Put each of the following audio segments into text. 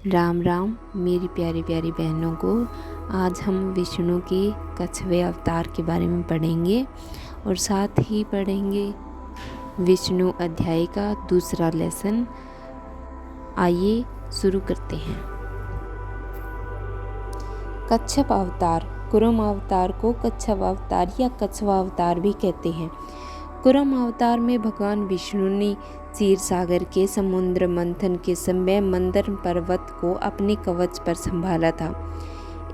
राम राम मेरी प्यारी प्यारी बहनों को। आज हम विष्णु के कछवे अवतार के बारे में पढ़ेंगे और साथ ही पढ़ेंगे विष्णु अध्याय का दूसरा लेसन। आइए शुरू करते हैं। कच्छप अवतार। कुरम अवतार को कच्छप अवतार या कछवा अवतार भी कहते हैं। कुरम अवतार में भगवान विष्णु ने क्षीर सागर के समुद्र मंथन के समय मंदर पर्वत को अपने कवच पर संभाला था।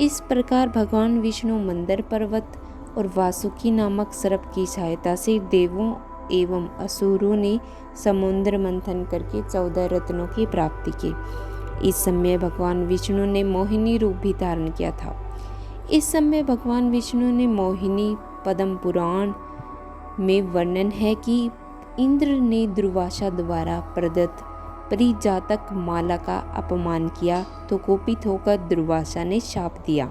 इस प्रकार भगवान विष्णु मंदर पर्वत और वासुकी नामक सर्प की सहायता से देवों एवं असुरों ने समुद्र मंथन करके 14 रत्नों की प्राप्ति की। इस समय भगवान विष्णु ने मोहिनी रूप भी धारण किया था। इस समय भगवान विष्णु ने मोहिनी पद्म पुराण में वर्णन है कि इंद्र ने दुर्वासा द्वारा प्रदत्त परिजातक माला का अपमान किया तो कोपित होकर दुर्वासा ने शाप दिया,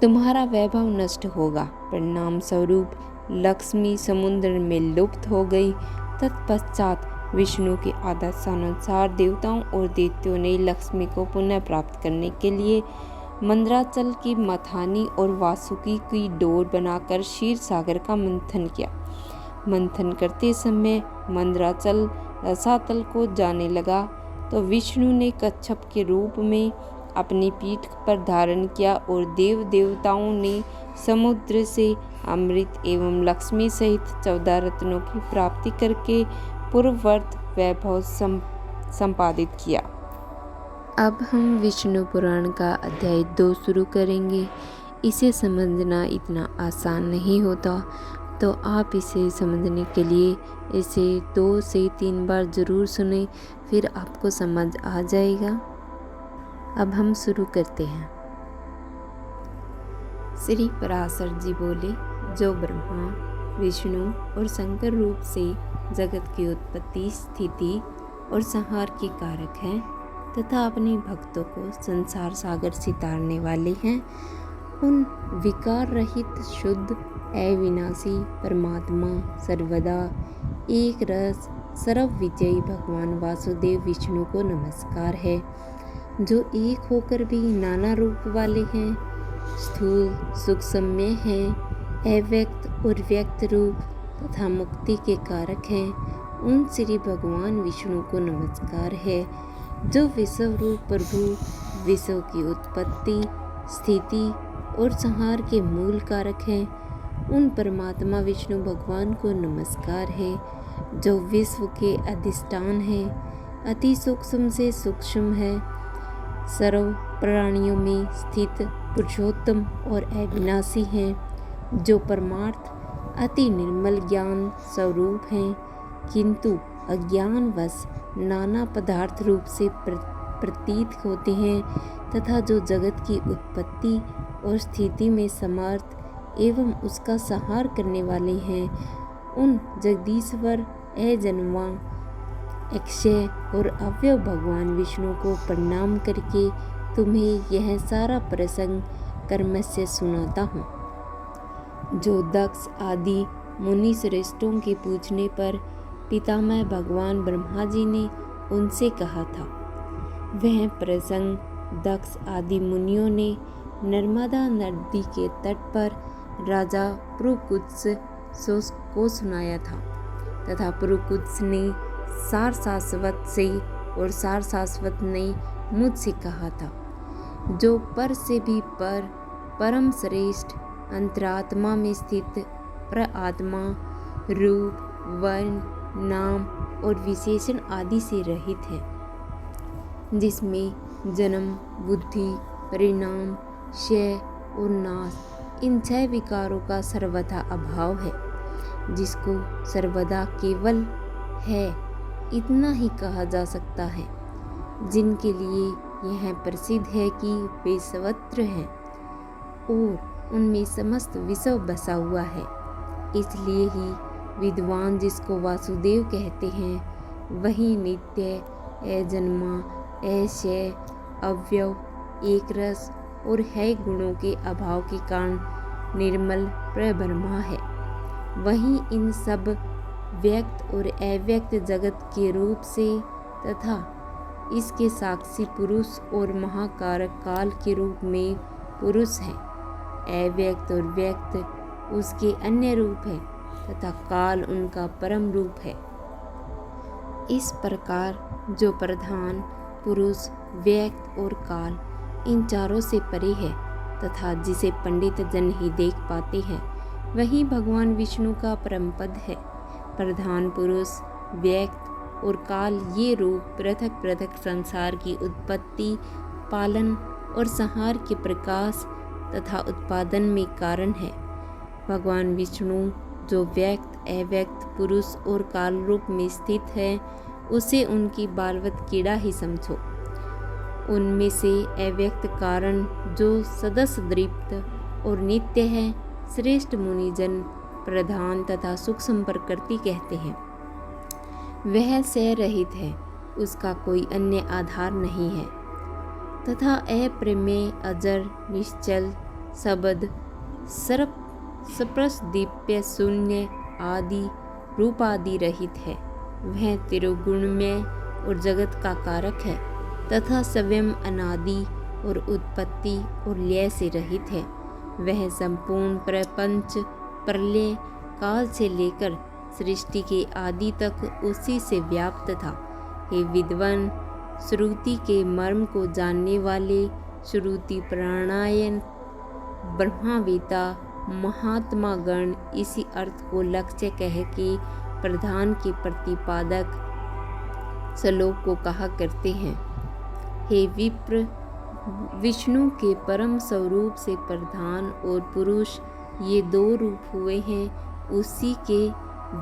तुम्हारा वैभव नष्ट होगा। परिणाम स्वरूप लक्ष्मी समुद्र में लुप्त हो गई। तत्पश्चात विष्णु के आदेशानुसार देवताओं और दैत्यों ने लक्ष्मी को पुनः प्राप्त करने के लिए मंदराचल की मथानी और वासुकी की डोर बनाकर क्षीर सागर का मंथन किया। मंथन करते समय मंदराचल रसातल को जाने लगा तो विष्णु ने कच्छप के रूप में अपनी पीठ पर धारण किया और देव देवताओं ने समुद्र से अमृत एवं लक्ष्मी सहित 14 रत्नों की प्राप्ति करके पूर्ववर्त वैभव संपादित किया। अब हम विष्णु पुराण का अध्याय 2 शुरू करेंगे। इसे समझना इतना आसान नहीं होता, तो आप इसे समझने के लिए इसे 2 से 3 बार ज़रूर सुने, फिर आपको समझ आ जाएगा। अब हम शुरू करते हैं। श्री पराशर जी बोले, जो ब्रह्मा विष्णु और शंकर रूप से जगत की उत्पत्ति स्थिति और संहार के कारक हैं तथा अपने भक्तों को संसार सागर से तारने वाले हैं, उन विकार रहित शुद्ध अविनाशी परमात्मा सर्वदा एक रस सर्व विजयी भगवान वासुदेव विष्णु को नमस्कार है, जो एक होकर भी नाना रूप वाले हैं, स्थूल सूक्ष्म हैं, अव्यक्त और व्यक्त रूप तथा मुक्ति के कारक हैं। उन श्री भगवान विष्णु को नमस्कार है, जो विश्व रूप प्रभु विश्व की उत्पत्ति स्थिति और संहार के मूल कारक हैं। उन परमात्मा विष्णु भगवान को नमस्कार है, जो विश्व के अधिष्ठान है, अति सूक्ष्म से सूक्ष्म है, सर्व प्राणियों में स्थित पुरुषोत्तम और अविनाशी हैं, जो परमार्थ अति निर्मल ज्ञान स्वरूप हैं, किंतु अज्ञानवश नाना पदार्थ रूप से प्रतीत होते हैं तथा जो जगत की उत्पत्ति और स्थिति में समर्थ एवं उसका संहार करने वाले हैं। उन जगदीश्वर अजन्मा अक्षय और अव्यय भगवान विष्णु को प्रणाम करके तुम्हें यह सारा प्रसंग कर्म से सुनाता हूँ, जो दक्ष आदि मुनि श्रेष्ठों के पूछने पर पितामह भगवान ब्रह्मा जी ने उनसे कहा था। वह प्रसंग दक्ष आदि मुनियों ने नर्मदा नदी के तट पर राजा पुरुकुत्स को सुनाया था तथा पुरुकुत्स ने सार शाश्वत से और सार शाश्वत ने मुझसे कहा था, जो पर से भी पर परम श्रेष्ठ अंतरात्मा में स्थित प्रआत्मा रूप वर्ण नाम और विशेषण आदि से रहित है, जिसमें जन्म बुद्धि परिणाम क्षय और नाश इन 6 विकारों का सर्वथा अभाव है, जिसको सर्वदा केवल है इतना ही कहा जा सकता है, जिनके लिए यह प्रसिद्ध है कि वे सर्वत्र हैं और उनमें समस्त विश्व बसा हुआ है। इसलिए ही विद्वान जिसको वासुदेव कहते हैं, वही नित्य अजन्मा अक्षय अव्यव एक रस और है गुणों के अभाव के कारण निर्मल प्रब्रह्मा है। वही इन सब व्यक्त और अव्यक्त जगत के रूप से तथा इसके साक्षी पुरुष और महाकारक काल के रूप में पुरुष है। अव्यक्त और व्यक्त उसके अन्य रूप है तथा काल उनका परम रूप है। इस प्रकार जो प्रधान, पुरुष, व्यक्त और काल इन चारों से परे है तथा जिसे पंडित जन ही देख पाते हैं, वही भगवान विष्णु का परम पद है। प्रधान, पुरुष, व्यक्त और काल ये रूप पृथक पृथक संसार की उत्पत्ति, पालन और संहार के प्रकाश तथा उत्पादन में कारण है। भगवान विष्णु जो व्यक्त, अव्यक्त, पुरुष और काल रूप में स्थित है, उसे उनकी बालवत कीड़ा ही समझो। उनमें से अव्यक्त कारण जो सदस्य दृप्त और नित्य है, श्रेष्ठ मुनिजन प्रधान तथा सूक्ष्म प्रकृति कहते हैं। वह सह रहित है, उसका कोई अन्य आधार नहीं है तथा अप्रमेय, अजर, निश्चल, शब्द, सप्रस, दीप्य, शून्य आदि रूप आदि रहित है। वह त्रिगुणमय और जगत का कारक है तथा स्वयं अनादि और उत्पत्ति और लय से रहित है। वह संपूर्ण प्रपंच प्रलय काल से लेकर सृष्टि के आदि तक उसी से व्याप्त था। हे विद्वान, श्रुति के मर्म को जानने वाले, श्रुति प्राणायन ब्रह्मवेता महात्मा गण इसी अर्थ को लक्ष्य कह के प्रधान के प्रतिपादक श्लोक को कहा करते हैं। हे विप्र, विष्णु के परम स्वरूप से प्रधान और पुरुष ये दो रूप हुए हैं। उसी के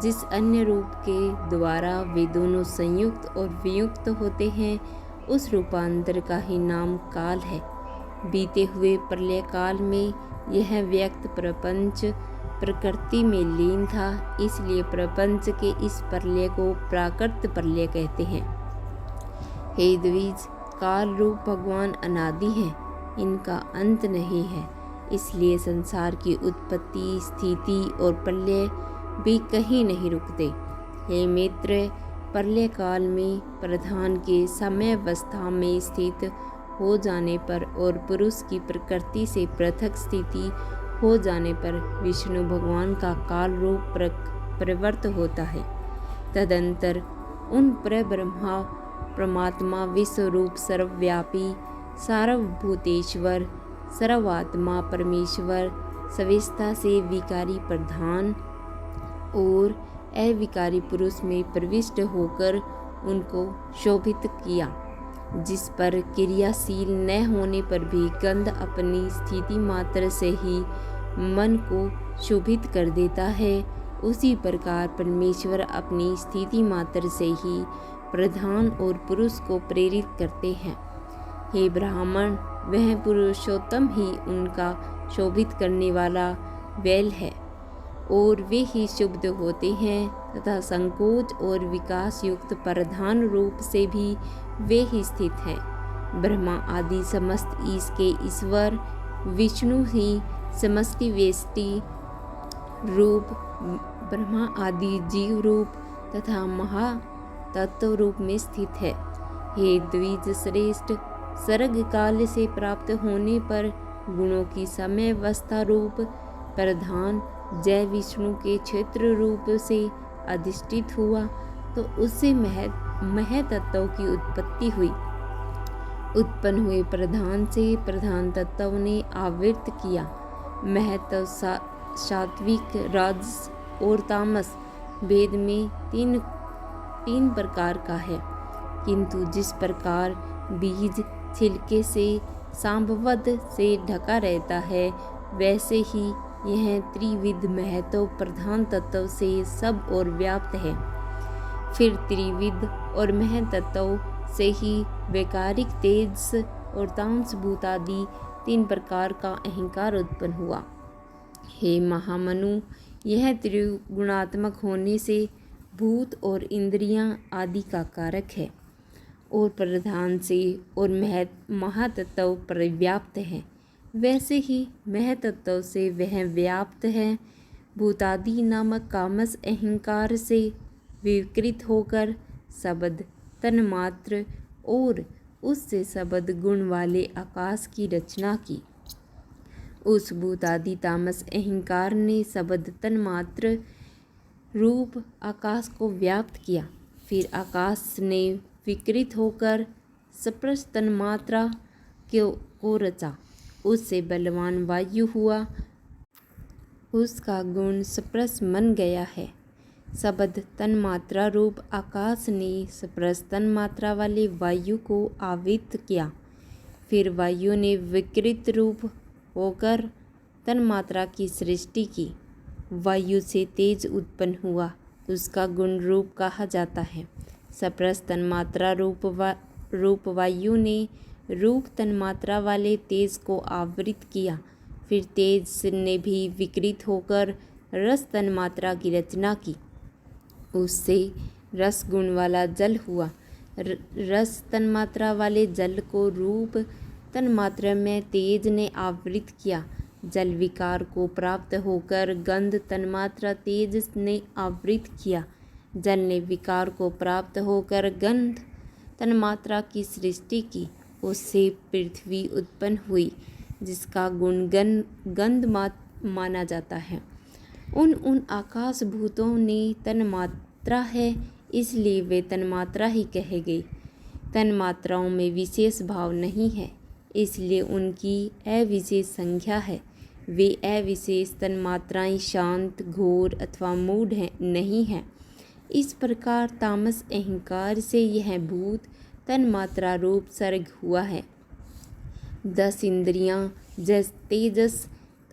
जिस अन्य रूप के द्वारा वे दोनों संयुक्त और वियुक्त होते हैं, उस रूपांतर का ही नाम काल है। बीते हुए प्रलय काल में यह व्यक्त प्रपंच प्रकृति में लीन था, इसलिए प्रपंच के इस प्रलय को प्राकृत प्रलय कहते हैं। हे द्विज, काल रूप भगवान अनादि हैं, इनका अंत नहीं है, इसलिए संसार की उत्पत्ति, स्थिति और प्रलय भी कहीं नहीं रुकते। हे मित्र, प्रलय काल में प्रधान के समयावस्था में स्थित हो जाने पर और पुरुष की प्रकृति से पृथक स्थिति हो जाने पर विष्णु भगवान का काल रूप प्रवृत्त होता है। तदंतर उन परब्रह्मा परमात्मा विश्वरूप सर्वव्यापी सार्वभूतेश्वर सर्वात्मा परमेश्वर सविस्ता से विकारी प्रधान और अविकारी पुरुष में प्रविष्ट होकर उनको शोभित किया। जिस पर क्रियाशील न होने पर भी गंध अपनी स्थिति मात्र से ही मन को शोभित कर देता है, उसी प्रकार परमेश्वर अपनी स्थिति मात्र से ही प्रधान और पुरुष को प्रेरित करते हैं। हे ब्राह्मण, वह पुरुषोत्तम ही उनका शोभित करने वाला बैल है और वे ही शुद्ध होते हैं तथा संकोच और विकास युक्त प्रधान रूप से भी वे ही स्थित हैं। ब्रह्मा आदि समस्त ईश के ईश्वर विष्णु ही समष्टि वेष्टि रूप, ब्रह्मा आदि जीव रूप तथा महातत्व रूप में स्थित है। हे द्विज श्रेष्ठ, सर्ग काल से प्राप्त होने पर गुणों की समयावस्था रूप प्रधान जय विष्णु के क्षेत्र रूप से अधिष्ठित हुआ तो उससे महतत्व की उत्पत्ति हुई। उत्पन्न हुए प्रधान से प्रधान तत्व ने आवृत किया। महत्व सात्विक, राजस और तामस वेद में तीन प्रकार का है, किंतु जिस प्रकार बीज छिलके से सांबवद से ढका रहता है, वैसे ही यह त्रिविध महत्व प्रधान तत्व से सब और व्याप्त है। फिर त्रिविध और महतत्व से ही वैकारिक तेज और तामस भूतादि तीन प्रकार का अहंकार उत्पन्न हुआ। हे महामनु, यह त्रिगुणात्मक होने से भूत और इंद्रियां आदि का कारक है और प्रधान से और महातत्व परिव्याप्त है, वैसे ही महतत्व से वह व्याप्त है। भूतादि नामक कामस अहंकार से विकृत होकर शब्द, तन्मात्र और उससे शब्द गुण वाले आकाश की रचना की। उस भूतादि तामस अहंकार ने शब्द तन्मात्र रूप आकाश को व्याप्त किया। फिर आकाश ने विकृत होकर स्पर्श तन्मात्रा को रचा। उससे बलवान वायु हुआ। उसका गुण स्पर्श मन गया है। शब्द तन्मात्रा रूप आकाश ने स्पर्श तन्मात्रा वाले वायु को आवृत किया। फिर वायु ने विकृत रूप होकर तन्मात्रा की सृष्टि की। वायु से तेज उत्पन्न हुआ। उसका गुण रूप कहा जाता है। स्पर्श तन्मात्रा रूप वायु ने रूप तन्मात्रा वाले तेज को आवृत किया। फिर तेज ने भी विकृत होकर रस तन्मात्रा की रचना की। उससे रस गुण वाला जल हुआ। रस तन्मात्रा वाले जल को रूप तन्मात्रा में तेज ने आवृत किया। जल विकार को प्राप्त होकर गंध तन्मात्रा तेज ने आवृत किया। जल ने विकार को प्राप्त होकर गंध तन्मात्रा की सृष्टि की। उससे पृथ्वी उत्पन्न हुई, जिसका गुण गंध माना जाता है। उन आकाश भूतों ने तन्मात्रा है, इसलिए वे तन्मात्रा ही कहे गए। तन्मात्राओं में विशेष भाव नहीं है, इसलिए उनकी अविशेष संख्या है। वे अविशेष तन्मात्राएं शांत, घोर अथवा मूढ़ नहीं हैं। इस प्रकार तामस अहंकार से यह भूत तन्मात्रा रूप सर्ग हुआ है। 10 इंद्रियां तेजस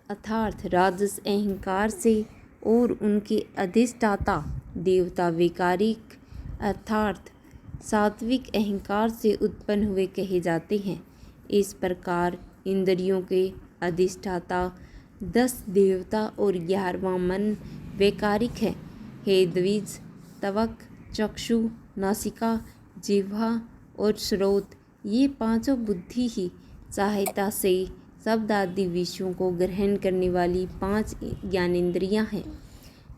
अर्थात राजस अहंकार से और उनके अधिष्ठाता देवता वैकारिक अर्थात सात्विक अहंकार से उत्पन्न हुए कहे जाते हैं। इस प्रकार इंद्रियों के अधिष्ठाता 10 देवता और 11वां मन वैकारिक है। हे द्विज, त्वक, चक्षु, नासिका, जिह्वा और श्रोत, ये पांचों बुद्धि ही सहायता से शब्द आदि विषयों को ग्रहण करने वाली 5 ज्ञानेंद्रियां हैं।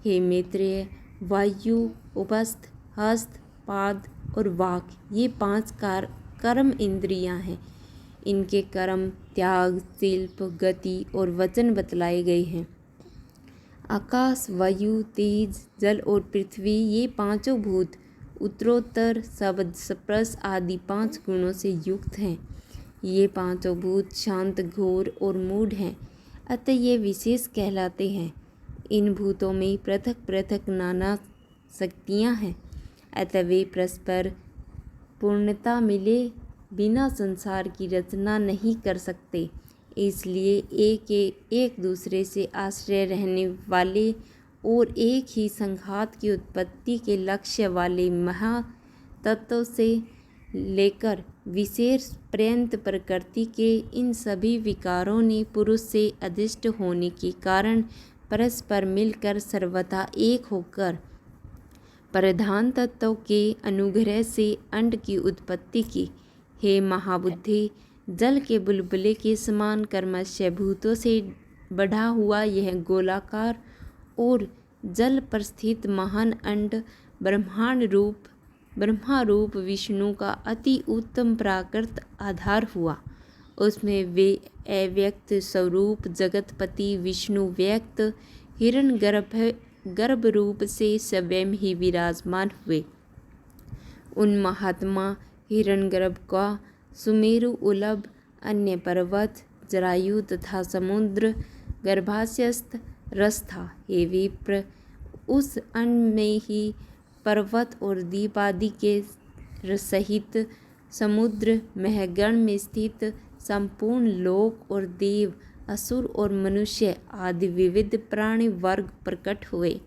हे मैत्रेय, वायु, उपस्थ, हस्त, पाद और वाक, ये 5 कर्म इंद्रियां हैं। इनके कर्म त्याग, शिल्प, गति और वचन बतलाए गए हैं। आकाश, वायु, तेज, जल और पृथ्वी, ये पांचों भूत उत्तरोत्तर शब्द, स्पर्श आदि 5 गुणों से युक्त हैं। ये पांचों भूत शांत, घोर और मूढ़ हैं, अतः ये विशेष कहलाते हैं। इन भूतों में पृथक पृथक नाना शक्तियाँ हैं, अतः वे परस्पर पूर्णता मिले बिना संसार की रचना नहीं कर सकते। इसलिए एक दूसरे से आश्रय रहने वाले और एक ही संघात की उत्पत्ति के लक्ष्य वाले महातत्व से लेकर विशेष पर्यंत प्रकृति के इन सभी विकारों ने पुरुष से अधिष्ठ होने के कारण परस्पर मिलकर सर्वथा एक होकर प्रधान तत्व के अनुग्रह से अंड की उत्पत्ति की। हे महाबुद्धि, जल के बुलबुले के समान कर्मशः भूतों से बढ़ा हुआ यह गोलाकार और जल पर स्थित महान अंड ब्रह्मा रूप विष्णु का अति उत्तम प्राकृत आधार हुआ। उसमें वे अव्यक्त स्वरूप जगतपति विष्णु व्यक्त हिरण्यगर्भ रूप से स्वयं ही विराजमान हुए। उन महात्मा हिरण्यगर्भ का सुमेरु, उलभ, अन्य पर्वत, जरायु तथा समुद्र गर्भाशयस्थ रस था। हे विप्र, उस अन्न में ही पर्वत और द्वीप आदि के सहित समुद्र महगण में स्थित संपूर्ण लोक और देव, असुर और मनुष्य आदि विविध प्राणी वर्ग प्रकट हुए।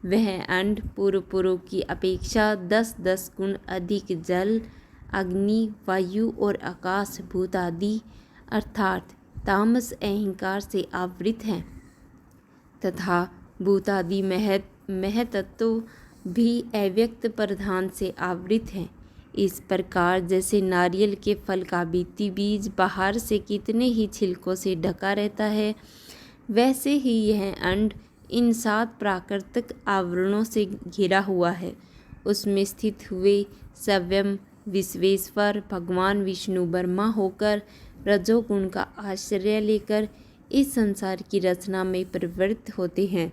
वह अंड पूर्व की अपेक्षा 10-10 गुण अधिक जल, अग्नि, वायु और आकाश भूत आदि अर्थात तामस अहंकार से आवृत हैं तथा भूतादि महतत्व भी अव्यक्त प्रधान से आवृत हैं। इस प्रकार जैसे नारियल के फल का बीज बाहर से कितने ही छिलकों से ढका रहता है, वैसे ही यह अंड इन 7 प्राकृतिक आवरणों से घिरा हुआ है। उसमें स्थित हुए स्वयं विश्वेश्वर भगवान विष्णु ब्रह्मा होकर रजोगुण का आश्रय लेकर इस संसार की रचना में प्रवृत्त होते हैं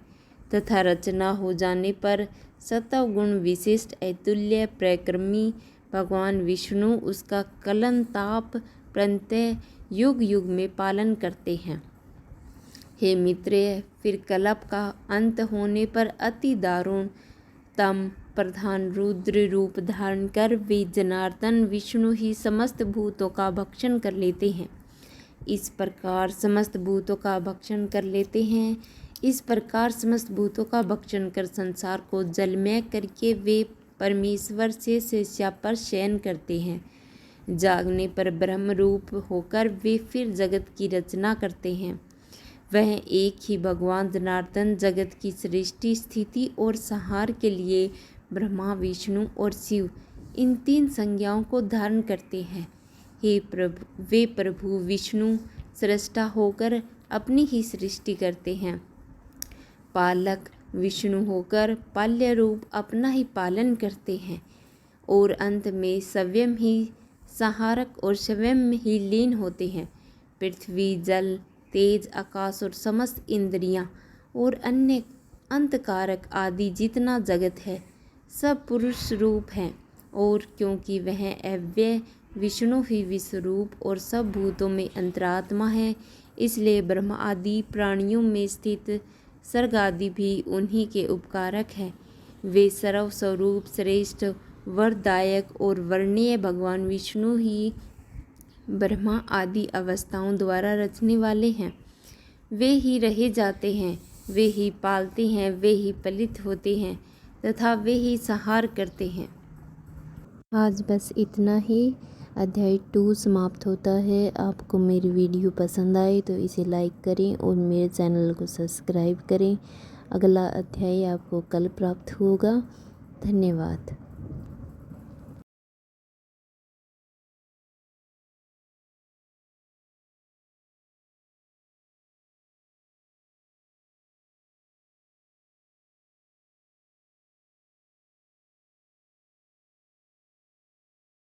तथा रचना हो जाने पर सत्वगुण विशिष्ट अतुल्य प्रक्रमी भगवान विष्णु उसका कलन ताप प्रत्यय युग युग में पालन करते हैं। हे मित्र, फिर कल्प का अंत होने पर अति दारुण तम प्रधान रुद्र रूप धारण कर वे जनार्दन विष्णु ही समस्त भूतों का भक्षण कर लेते हैं। इस प्रकार समस्त भूतों का भक्षण कर लेते हैं। इस प्रकार समस्त भूतों का भक्षण कर संसार को जलमय करके वे परमेश्वर से शिष्या पर शयन करते हैं। जागने पर ब्रह्म रूप होकर वे फिर जगत की रचना करते हैं। वह एक ही भगवान जनार्दन जगत की सृष्टि स्थिति और संहार के लिए ब्रह्मा विष्णु और शिव इन तीन संज्ञाओं को धारण करते हैं। हे प्रभु, वे प्रभु विष्णु सृष्टा होकर अपनी ही सृष्टि करते हैं। पालक विष्णु होकर पाल्य रूप अपना ही पालन करते हैं और अंत में स्वयं ही संहारक और स्वयं ही लीन होते हैं। पृथ्वी जल तेज आकाश और समस्त इंद्रियां और अन्य अंतकारक आदि जितना जगत है सब पुरुष रूप हैं और क्योंकि वह अव्यय विष्णु ही विश्वरूप और सब भूतों में अंतरात्मा है इसलिए ब्रह्म आदि प्राणियों में स्थित सर्ग आदि भी उन्हीं के उपकारक हैं। वे सर्वस्वरूप श्रेष्ठ वरदायक और वर्णीय भगवान विष्णु ही ब्रह्मा आदि अवस्थाओं द्वारा रचने वाले हैं। वे ही रहे जाते हैं, वे ही पालते हैं, वे ही पलित होते हैं तथा वे ही संहार करते हैं। आज बस इतना ही। अध्याय 2 समाप्त होता है। आपको मेरी वीडियो पसंद आए तो इसे लाइक करें और मेरे चैनल को सब्सक्राइब करें। अगला अध्याय आपको कल प्राप्त होगा। धन्यवाद।